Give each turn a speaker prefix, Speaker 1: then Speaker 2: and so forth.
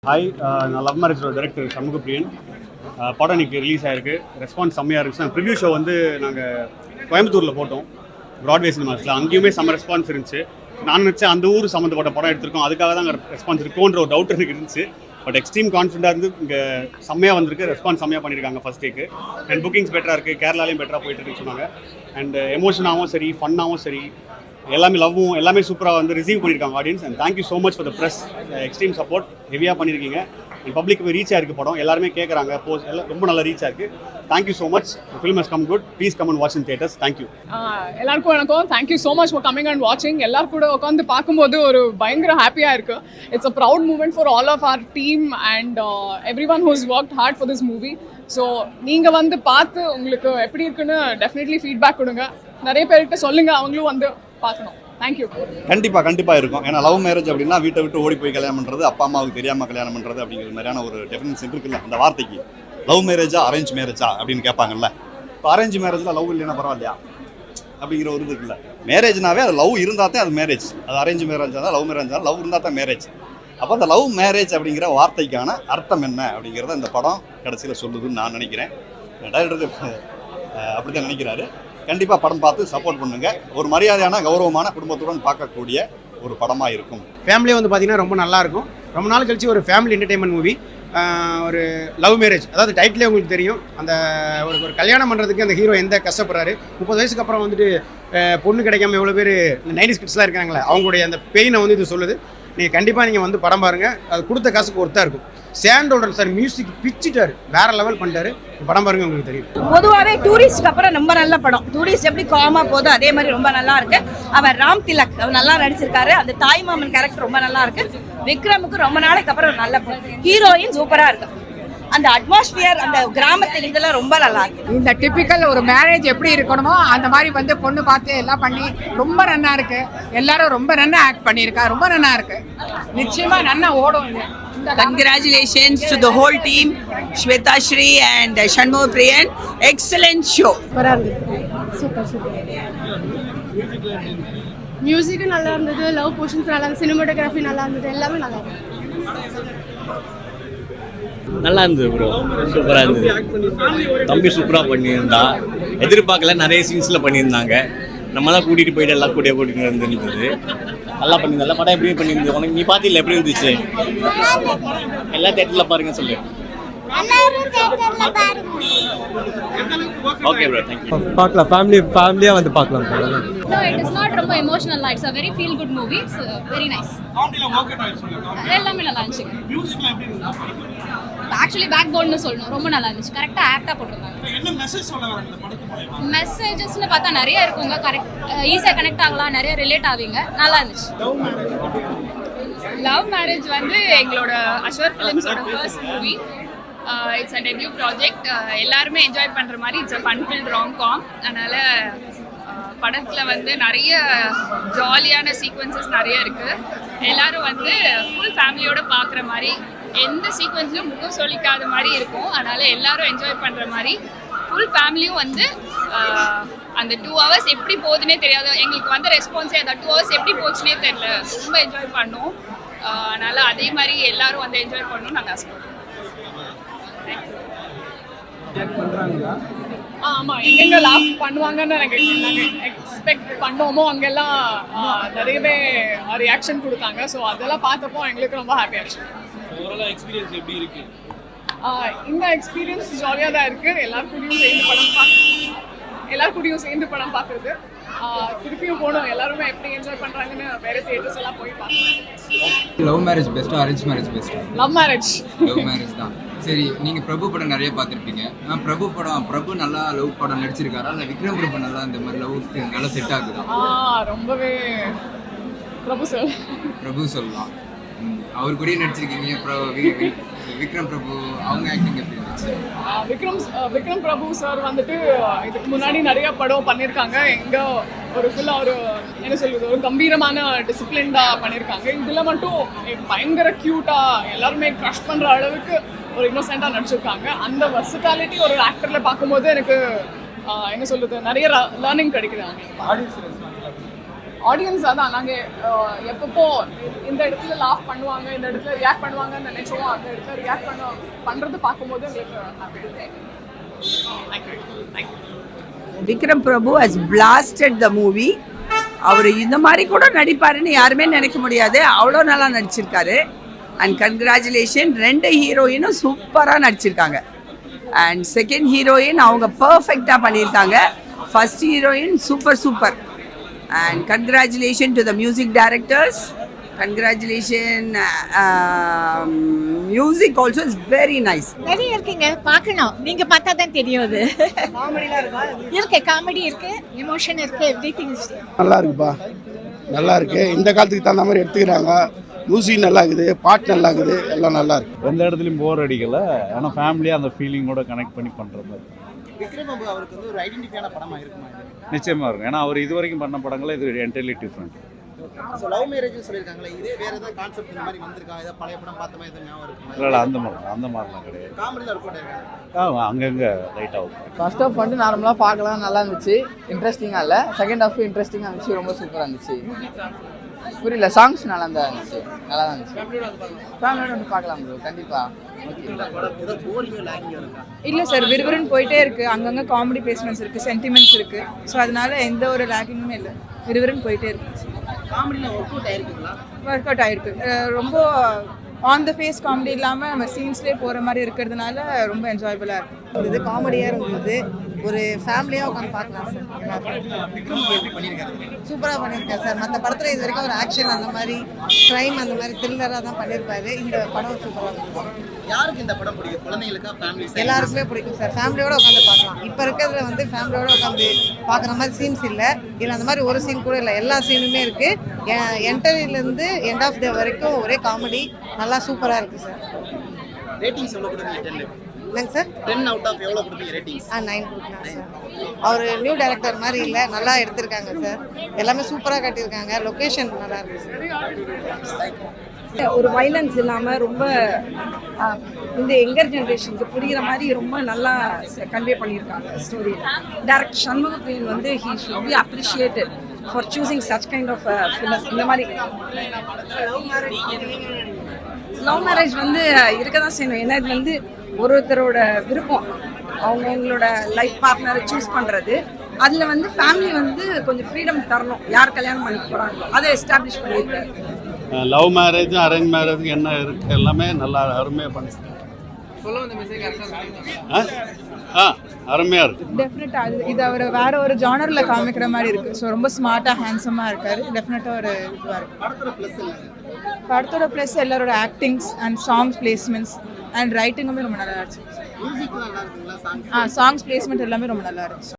Speaker 1: Hi, நான் love மேரேஜோட director Shanmugapriyan. படம் இன்னைக்கு ரிலீஸ் ஆகிருக்கு. ரெஸ்பான்ஸ் செம்மையாக இருந்துச்சு. நாங்கள் ப்ரிவ்யூ ஷோ வந்து நாங்கள் கோயம்புத்தூரில் போட்டோம், ப்ராட்வே சினிமாஸில். அங்கேயுமே செம்ம ரெஸ்பான்ஸ் இருந்துச்சு. நான் நினச்சேன் அந்த ஊர் சம்மந்தப்பட்ட படம் எடுத்திருக்கோம், அதுக்காக தான் அங்கே ரெஸ்பான்ஸ் இருக்குன்ற ஒரு டவுட் எனக்கு இருந்துச்சு. பட் எக்ஸ்ட்ரீம் கான்ஃபிடண்டாக இருந்து இங்கே செம்மையாக வந்திருக்கு. ரெஸ்பான்ஸ் செம்மையாக பண்ணியிருக்காங்க ஃபர்ஸ்ட் டேக்கு. அண்ட் புக்கிங்ஸ் பெட்டராக இருக்குது, கேரளாலையும் பெட்டராக போயிட்டு இருக்குன்னு சொன்னாங்க. அண்ட் எமோஷனாகவும் சரி, ஃபன்னாகவும் சரி, எல்லாமே லவ்வும் எல்லாமே சூப்பராக வந்து ரிசீவ் பண்ணியிருக்காங்க audience. And thank you so much for the press, extreme support ஹெவியாக பண்ணியிருக்கீங்க. அண்ட் பப்ளிக் போய் ரீச் ஆயிருக்கு படம், எல்லாருமே கேட்குறாங்க, போஸ்ட் எல்லாம் ரொம்ப நல்லா ரீச் ஆயிருக்கு. Thank you so much. Film has come good. Please come and watch in theatres. Thank you.
Speaker 2: எல்லாருக்கும் வணக்கம். Thank you so much for coming and வாட்சிங். எல்லாரும் கூட உட்காந்து பார்க்கும்போது ஒரு பயங்கர ஹாப்பியாக இருக்குது. It's a proud moment for all of our team and every one who's worked hard for this movie. So நீங்கள் வந்து பார்த்து உங்களுக்கு எப்படி இருக்குன்னு டெஃபினெட்லி ஃபீட்பேக் கொடுங்க. நிறைய பேர்கிட்ட சொல்லுங்கள், அவங்களும் வந்து பார்க்கணும். தேங்க்யூ.
Speaker 3: கண்டிப்பாக இருக்கும். ஏன்னா லவ் மேரேஜ் அப்படின்னா வீட்டை விட்டு ஓடி போய் கல்யாணம் பண்ணுறது, அப்பா அம்மாவுக்கு தெரியாமல் கல்யாணம் பண்ணுறது அப்படிங்கிற மாதிரியான ஒரு டெஃபினேஷன் இருக்குல்ல அந்த வார்த்தைக்கு. லவ் மேரேஜா அரேஞ்ச் மேரேஜா அப்படின்னு கேட்பாங்கல்ல. இப்போ அரேஞ்ச் மேரேஜில் லவ் இல்லைன்னா பரவாயில்லையா அப்படிங்கிற ஒரு இது இருக்குல்ல. மேரேஜ்னாவே அது லவ் இருந்தால் தான் அது மேரேஜ். அது அரேஞ்ச் மேரேஜ் தான், லவ் மேரேஜ் தான், லவ் இருந்தால் தான் மேரேஜ். அப்போ அந்த லவ் மேரேஜ் அப்படிங்கிற வார்த்தைக்கான அர்த்தம் என்ன அப்படிங்கிறத இந்த படம் கடைசியில் சொல்லுதுன்னு நான் நினைக்கிறேன். டைரக்டருக்கு அப்படி தான் நினைக்கிறாரு. கண்டிப்பாக படம் பார்த்து சப்போர்ட் பண்ணுங்க. ஒரு மரியாதையான கௌரவமான குடும்பத்துடன் பார்க்கக்கூடிய ஒரு படமாக இருக்கும்.
Speaker 4: ஃபேமிலியே வந்து பார்த்தீங்கன்னா ரொம்ப நல்லாயிருக்கும். ரொம்ப நாள் கழிச்சு ஒரு ஃபேமிலி என்டர்டெயின்மெண்ட் மூவி. ஒரு லவ் மேரேஜ், அதாவது டைட்டிலே உங்களுக்கு தெரியும். அந்த ஒரு கல்யாணம் பண்ணுறதுக்கு அந்த ஹீரோ எந்த கஷ்டப்படுறாரு. 30 வயசுக்கு அப்புறம் வந்துட்டு பொண்ணு கிடைக்காம எவ்வளோ பேர் 90s கிட்ஸ்லாம் இருக்காங்களே, அவங்களுடைய அந்த பெயினை வந்து இது சொல்லுது. நீங்கள் கண்டிப்பாக நீங்கள் வந்து படம் பாருங்கள். அது கொடுத்த காசுக்கு ஒர்த்தாக இருக்கும். சாண்டோல்டர் சார் மியூசிக் பிச்சுட்டாரு, வேற லெவல் பண்ணிட்டாரு. படம் பாருங்க, உங்களுக்கு தெரியும்.
Speaker 5: பொதுவாகவே டூரிஸ்ட்க்கு அப்புறம் ரொம்ப நல்ல படம். டூரிஸ்ட் எப்படி காமா போதோ அதே மாதிரி ரொம்ப நல்லா இருக்கு. அவர் ராம் திலக் அவர் நல்லா நடிச்சிருக்காரு. அந்த தாய் மாமன் கேரக்டர் ரொம்ப நல்லா இருக்கு. விக்ரமுக்கு ரொம்ப நாளைக்கு அப்புறம் நல்ல படம். ஹீரோயின் சூப்பரா இருக்கு. அந்த அட்மாஸ்பியர், அந்த கிராமத்தில் இதெல்லாம் ரொம்ப நல்லா இருக்கு.
Speaker 6: இந்த டிப்பிக்கல் ஒரு மேரேஜ் எப்படி இருக்கணுமோ அந்த மாதிரி வந்து பொண்ணு பார்த்து எல்லாம் பண்ணி ரொம்ப நன்னா இருக்கு. எல்லாரும் ரொம்ப நன்னா ஆக்ட் பண்ணியிருக்கா, ரொம்ப நன்னா இருக்கு. நிச்சயமா நன்னா ஓடும்.
Speaker 5: Congratulations to the whole team, Shweta Shri and Shanmugapriyan. Excellent show.
Speaker 7: Super. Music நல்லா இருந்தது, லவ் போர்ஷன்ஸ் நல்லா இருந்தது, சினிமாட்டோகிராஃபி நல்லா இருந்தது, எல்லாமே நல்லா இருந்தது.
Speaker 8: நல்லா இருந்தது ப்ரோ, சூப்பராக இருந்தது. தம்பி சூப்பராக பண்ணியிருந்தா, எதிர்பார்க்கல, நிறைய சீன்ஸில் பண்ணியிருந்தாங்க. நம்ம தான் கூட்டிகிட்டு போயிட்டு எல்லாம் கூட்டிகிட்டு இருந்தது. நல்லா பண்ணியிருந்தா. எல்லா படம் எப்படி பண்ணியிருந்து உனக்கு நீ பார்த்தில்ல, எப்படி இருந்துச்சு? எல்லா தேட்டரில் பாருங்க சொல்லு. Okay bro, thank you.
Speaker 9: பார்க்கலாம், ஃபேமிலியாக வந்து பார்க்கலாம்.
Speaker 7: No, it is not ரொம்ப emotional. It's a very feel good movie. It's very nice. எல்லாமே நல்லா இருந்துச்சு. ஆக்சுவலி பேக் போன்னு சொல்லணும், ரொம்ப நல்லா இருந்துச்சு. கரெக்டாக ஆக்டாக போட்டிருந்தாங்க. மெசேஜஸ்ன்னு பார்த்தா நிறைய இருக்குங்க. கரெக்ட், ஈஸியாக கனெக்ட் ஆகலாம், நிறைய ரிலேட் ஆவீங்க. நல்லா இருந்துச்சு. லவ் மேரேஜ் வந்து எங்களோட அஷ்வர் ஃபிலிம்ஸோட first movie. It's a debut project. எல்லாருமே என்ஜாய் பண்ணுற மாதிரி it's a fun filled rom com. அதனால் படத்தில் வந்து நிறைய ஜாலியான சீக்வன்சஸ் நிறைய இருக்குது. எல்லோரும் வந்து ஃபுல் ஃபேமிலியோடு பார்க்குற மாதிரி, எந்த சீக்வன்ஸ்லையும் முகம் சொல்லிக்காத மாதிரி இருக்கும். அதனால் எல்லோரும் என்ஜாய் பண்ணுற மாதிரி ஃபுல் ஃபேமிலியும் வந்து அந்த 2 hours எப்படி போகுதுன்னே தெரியாது. எங்களுக்கு வந்து ரெஸ்பான்ஸே அந்த 2 hours எப்படி போச்சுன்னே தெரியல. ரொம்ப என்ஜாய் பண்ணோம். அதனால் அதே மாதிரி எல்லோரும் வந்து என்ஜாய் பண்ணணும்னு நாங்கள் ஆசைப்படுறோம்.
Speaker 2: ஆமாம், எங்கெங்கே லாஃப் பண்ணுவாங்கன்னு நாங்கள் எக்ஸ்பெக்ட் பண்ணோமோ அங்கெல்லாம் நிறையவே ரியாக்ஷன் கொடுத்தாங்க. ஸோ அதெல்லாம் பார்த்தப்போ எங்களுக்கு ரொம்ப ஹாப்பியாச்சு.
Speaker 8: எக்ஸ்பீரியன்ஸ் எப்படி இருக்கு?
Speaker 2: இந்த எக்ஸ்பீரியன்ஸ் ஜாலியாக தான் இருக்குது. எல்லாருக்கூடையும் சேர்ந்து படம் பார்க்குறது. திருப்பியும் போகணும். எல்லாருமே எப்படி என்ஜாய் பண்ணுறாங்கன்னு வேறு தியேட்டர்ஸ் எல்லாம் போய் பார்க்கணும்.
Speaker 9: லவ் மேரேஜ் பெஸ்ட்டா, அரேஞ்ச் மேரேஜ் பெஸ்ட்டா?
Speaker 2: லவ் மேரேஜ்
Speaker 9: தான். சரி, நீங்கள் பிரபு படம் நிறைய பார்த்துருப்பீங்க. பிரபு நல்லா லவ் படம் நடிச்சிருக்காரா, இல்லை விக்ரம் பிரபு நல்லா இந்த மாதிரி லவ் நல்லா செட் ஆகுதா?
Speaker 2: ரொம்பவே
Speaker 9: பிரபு சொல்லலாம். அவர் கூடயே நடிச்சிருக்கீங்க. விக்ரம் பிரபு அவங்க ஆக்டிங் எப்படி இருந்துச்சு?
Speaker 2: விக்ரம் பிரபு சார் வந்துட்டு இதுக்கு முன்னாடி நிறைய படம் பண்ணியிருக்காங்க. எங்கே ஒரு ஃபுல்லாக ஒரு என்ன சொல்கிறது, ஒரு கம்பீரமான டிசிப்ளின்டாக பண்ணியிருக்காங்க. இதில் மட்டும் பயங்கர க்யூட்டாக எல்லாருமே க்ரஷ் பண்ணுற அளவுக்கு ஒரு இன்னோசென்ட்டாக நடிச்சிருக்காங்க. அந்த வர்சட்டாலிட்டி ஒரு ஆக்டரில் பார்க்கும்போது எனக்கு என்ன சொல்கிறது, நிறைய லேர்னிங் கிடைக்குது. ஆடியன்ஸ் அதான் நாங்கள் எப்பப்போ இந்த இடத்துல லாஃப் பண்ணுவாங்க, இந்த இடத்துல ரியாக்ட் பண்ணுவாங்கன்னு நினைச்சோம், அந்த இடத்துல ரியாக்ட் பண்ணுறது பார்க்கும்போது எங்களுக்கு happy.
Speaker 10: Vikram Prabhu has blasted the movie. அவர் இந்த மாதிரி கூட நடிப்பாருன்னு யாருமே நினைக்க முடியாது, அவ்வளோ நல்லா நடிச்சிருக்காரு. அண்ட் கங்க்ராச்சுலேஷன், 2 ஹீரோயினும் சூப்பராக நடிச்சிருக்காங்க. அண்ட் செகண்ட் ஹீரோயின் அவங்க பர்ஃபெக்டாக பண்ணியிருக்காங்க. First heroine super. And congratulation to the music directors. Congratulation. Music also is very nice.
Speaker 11: நிறைய இருக்குங்க, பார்க்கணும், நீங்க பார்த்தா தான் தெரியும். அது இருக்கு, காமெடி இருக்கு, எமோஷன் இருக்கு, எவ்ரிதிங் இஸ்
Speaker 4: நல்லா இருக்குப்பா, நல்லா இருக்கு. இந்த காலத்துக்கு தகுந்த மாதிரி எடுத்துக்கிறாங்க. மியூசிக் நல்லா இருக்குது, பாட்டு நல்லா இருக்குது, எல்லாம் நல்லா இருக்கு.
Speaker 12: எந்த இடத்துலையும் போர் அடிக்கல. ஆனால் ஃபேமிலியாக அந்த ஃபீலிங்கோட கனெக்ட் பண்ணி பண்ணுற மாதிரி
Speaker 4: விக்ரம் பாபு அவருக்கு வந்து ஒரு ஐடென்டிட்டியான படமா இருக்குமா?
Speaker 12: நிச்சயமாக இருக்கும். ஏன்னா அவர் இது வரைக்கும் பண்ண படங்களே இது entirely different.
Speaker 4: So love marriage சொல்லியிருக்காங்களே, இதே வேற ஏதாவது கான்செப்ட் இந்த மாதிரி வந்திருக்கா? ஏதாவது பழைய படம் பார்த்த மாதிரி எதுவும் ஞாபகம் இருக்குமா?
Speaker 12: இல்லை அந்த மாதிரிலாம் கிடையாது.
Speaker 4: காமெடியில் இருக்கும்,
Speaker 12: அங்கங்கே லைட் ஆகும்.
Speaker 6: ஃபர்ஸ்ட் ஹாஃப் வந்து நார்மலாக பார்க்கலாம், நல்லா இருந்துச்சு, இன்ட்ரெஸ்டிங்காக இல்லை. செகண்ட் ஹாஃப் இன்ட்ரெஸ்டிங்காக இருந்துச்சு, ரொம்ப சூப்பராக இருந்துச்சு. புரியல, சாங்ஸ் நல்லா தான் இருந்துச்சு, நல்லா தான் இருந்துச்சு. ஃபேமிலியோட வந்து பார்க்கலாம் ப்ரோ, கண்டிப்பாக.
Speaker 2: இல்லை சார், விறுவிறுன்னு போயிட்டே இருக்கு, அங்கங்கே காமெடி பிளேஸ்மெண்ட்ஸ் இருக்கு, சென்டிமெண்ட்ஸ் இருக்கு. ஸோ அதனால எந்த ஒரு லேக்கிங்குமே இல்லை, விறுவிறுன்னு போயிட்டே இருக்கு. ஒர்க் அவுட் ஆயிருக்கு. ரொம்ப ஆன் த ஃபேஸ் காமெடி இல்லாமல் நம்ம சீன்ஸ்லேயே போகிற மாதிரி இருக்கிறதுனால ரொம்ப என்ஜாயபுளாக இருக்கும்.
Speaker 10: இது காமெடியாக இருந்தது, ஒரு ஃபேமிலியாக உட்காந்து பார்க்கலாம் சார். சூப்பராக பண்ணியிருக்காரு சார். மற்ற படத்தில் இது வரைக்கும் ஒரு ஆக்ஷன் அந்த மாதிரி க்ரைம் அந்த மாதிரி த்ரில்லராக தான் பண்ணியிருப்பாரு. இந்த படம் சூப்பராக இருக்கும்.
Speaker 4: யாருக்கு இந்த படம் பிடிக்கும்? குழந்தைகளுக்கா, ஃபேமிலி?
Speaker 10: எல்லாருக்குமே பிடிக்கும் சார். ஃபேமிலியோட உட்காந்து பார்க்கலாம். இப்போ இருக்கிறதுல வந்து ஃபேமிலியோட உட்காந்து பார்க்குற மாதிரி சீன்ஸ் இல்லை, இல்லை அந்த மாதிரி ஒரு சீன் கூட இல்லை, எல்லா சீனுமே இருக்குது. என்டர்லேருந்து எண்ட் ஆஃப் த வரைக்கும் ஒரே காமெடி, நல்லா சூப்பராக இருக்குது சார்.
Speaker 4: ரேட்டிங்ஸ் எவ்வளோ கொடுப்பீங்க? 10
Speaker 10: என்னங்க சார்?
Speaker 4: 10 அவுட் ஆஃப் எவ்வளோ கொடுப்பீங்க ரேட்டிங்ஸ்?
Speaker 10: 9 கொடுக்கலாம் சார். அவர் நியூ டைரக்டர் மாதிரி இல்லை, நல்லா எடுத்திருக்காங்க சார். எல்லாமே சூப்பராக காட்டியிருக்காங்க. லொக்கேஷன் நல்லா இருக்கு சார்.
Speaker 5: ஒரு வைலன்ஸ் இல்லாமல் ரொம்ப இந்த யங்கர் ஜென்ரேஷனுக்கு புரிகிற மாதிரி ரொம்ப நல்லா கன்வே பண்ணியிருக்காங்க ஸ்டோரி. டைரக்டர் சண்முகப்பிரியன் வந்து he should be appreciated for choosing such kind of film. இந்த மாதிரி லவ் மேரேஜ் வந்து இருக்க தான் செய்யணும். ஏன்னா இது வந்து ஒருத்தரோட விருப்பம், அவங்களோட லைஃப் பார்ட்னரை சூஸ் பண்ணுறது. அதில் வந்து ஃபேமிலி வந்து கொஞ்சம் ஃப்ரீடம் தரணும், யார் கல்யாணம் பண்ணி போகிறாங்களோ அதை எஸ்டாப்ளிஷ் பண்ணியிருக்காரு.
Speaker 1: லவ் மேரேஜ், அரேஞ்ச் மேரேஜ் என்ன இருக்குது, எல்லாமே நல்லா அருமையாக பண்ணி அருமையாக இருக்குது.
Speaker 2: டெஃபினட்டாக இது அவர் வேற ஒரு ஜானரில் காமிக்கிற மாதிரி இருக்குது. ஸோ ரொம்ப ஸ்மார்ட்டாக ஹேண்ட்ஸமாக இருக்காரு. டெஃபினட்டாக ஒரு இதுவாக இருக்குது. படத்தோட ப்ளஸ் எல்லாரோட actings and songs placements and ரைட்டிங்குமே ரொம்ப நல்லா இருந்துச்சு. சாங்ஸ் பிளேஸ்மெண்ட் எல்லாமே ரொம்ப நல்லா இருந்துச்சு.